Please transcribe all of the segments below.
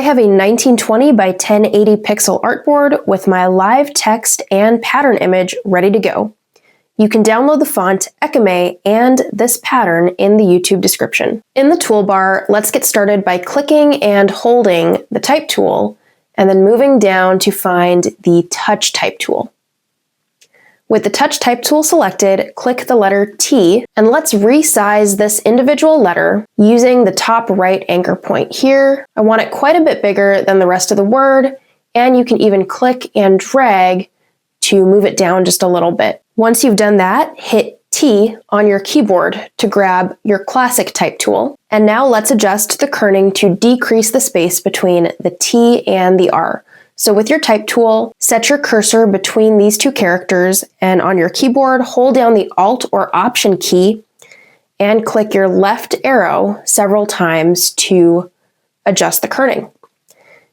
I have a 1920 by 1080 pixel artboard with my live text and pattern image ready to go. You can download the font Ekamai and this pattern in the YouTube description. In the toolbar, let's get started by clicking and holding the Type tool and then moving down to find the Touch Type tool. With the Touch Type tool selected, click the letter T, and let's resize this individual letter using the top right anchor point here. I want it quite a bit bigger than the rest of the word, and you can even click and drag to move it down just a little bit. Once you've done that, hit T on your keyboard to grab your classic Type tool. And now let's adjust the kerning to decrease the space between the T and the R. So with your Type tool, set your cursor between these two characters, and on your keyboard, hold down the Alt or Option key and click your left arrow several times to adjust the kerning.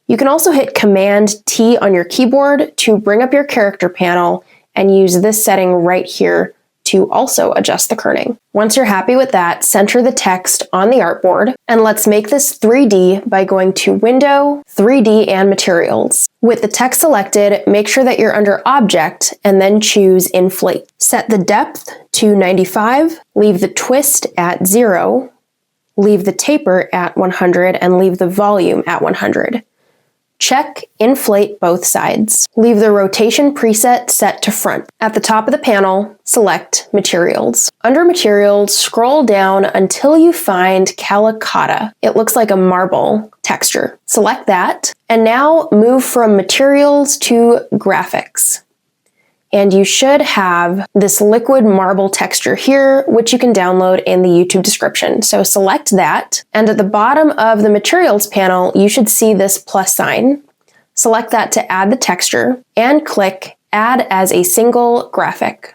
You can also hit Command T on your keyboard to bring up your character panel and use this setting right here to also adjust the kerning. Once you're happy with that, center the text on the artboard, and let's make this 3D by going to Window, 3D, and Materials. With the text selected, make sure that you're under Object and then choose Inflate. Set the depth to 95, leave the twist at 0, leave the taper at 100, and leave the volume at 100. Check Inflate both sides. Leave the rotation preset set to front. At the top of the panel, select Materials. Under Materials, scroll down until you find Calicotta. It looks like a marble texture. Select that, and now move from Materials to Graphics. And you should have this liquid marble texture here, which you can download in the YouTube description. So select that, and at the bottom of the Materials panel, you should see this plus sign. Select that to add the texture, and click Add as a single graphic.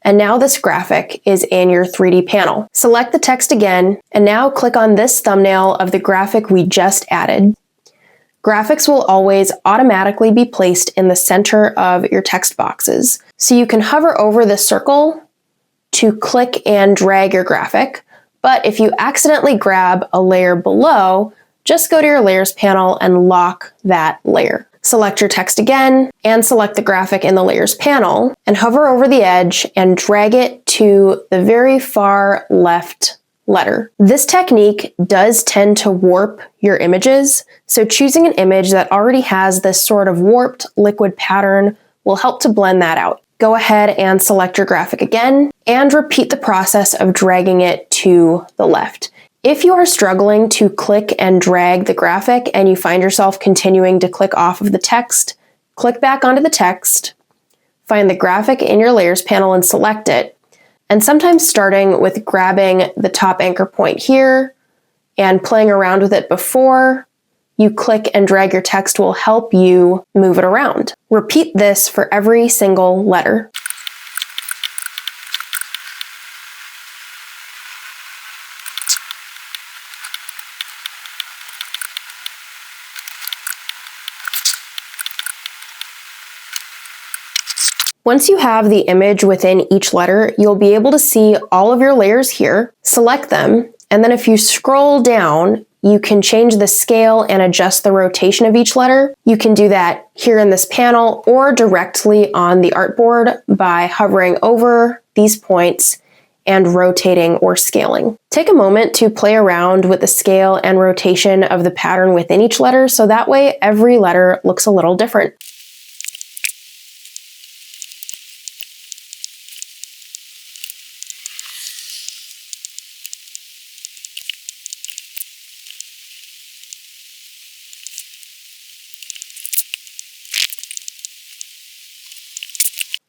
And now this graphic is in your 3D panel. Select the text again, and now click on this thumbnail of the graphic we just added. Graphics will always automatically be placed in the center of your text boxes. So you can hover over the circle to click and drag your graphic, but if you accidentally grab a layer below, just go to your Layers panel and lock that layer. Select your text again and select the graphic in the Layers panel and hover over the edge and drag it to the very far left letter. This technique does tend to warp your images, so choosing an image that already has this sort of warped liquid pattern will help to blend that out. Go ahead and select your graphic again and repeat the process of dragging it to the left. If you are struggling to click and drag the graphic and you find yourself continuing to click off of the text, click back onto the text, find the graphic in your Layers panel and select it. And sometimes starting with grabbing the top anchor point here and playing around with it before you click and drag your text will help you move it around. Repeat this for every single letter. Once you have the image within each letter, you'll be able to see all of your layers here, select them, and then if you scroll down, you can change the scale and adjust the rotation of each letter. You can do that here in this panel or directly on the artboard by hovering over these points and rotating or scaling. Take a moment to play around with the scale and rotation of the pattern within each letter so that way every letter looks a little different.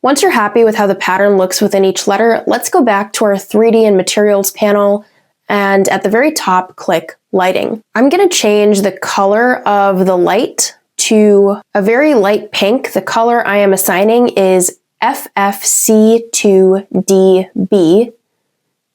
Once you're happy with how the pattern looks within each letter, let's go back to our 3D and Materials panel, and at the very top, click Lighting. I'm going to change the color of the light to a very light pink. The color I am assigning is FFC2DB,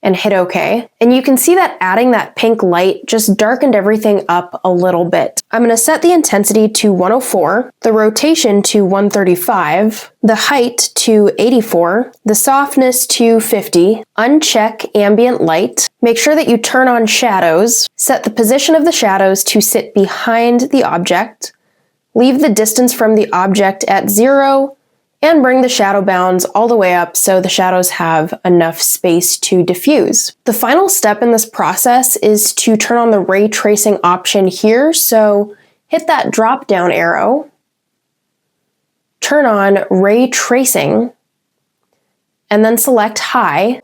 and hit OK. And you can see that adding that pink light just darkened everything up a little bit. I'm going to set the intensity to 104, the rotation to 135, the height to 84, the softness to 50, uncheck ambient light, Make sure that you turn on shadows, set the position of the shadows to sit behind the object, leave the distance from the object at 0, and bring the shadow bounds all the way up so the shadows have enough space to diffuse. The final step in this process is to turn on the ray tracing option here, so hit that drop down arrow, turn on ray tracing, and then select high,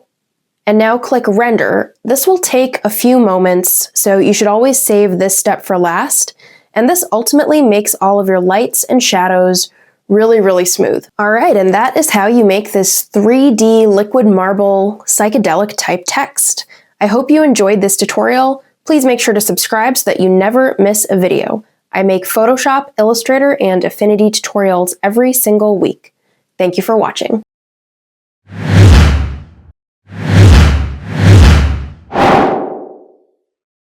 and now click render. This will take a few moments, so you should always save this step for last, and this ultimately makes all of your lights and shadows really, really smooth. All right, and that is how you make this 3D liquid marble psychedelic type text. I hope you enjoyed this tutorial. Please make sure to subscribe so that you never miss a video. I make Photoshop, Illustrator, and Affinity tutorials every single week. Thank you for watching.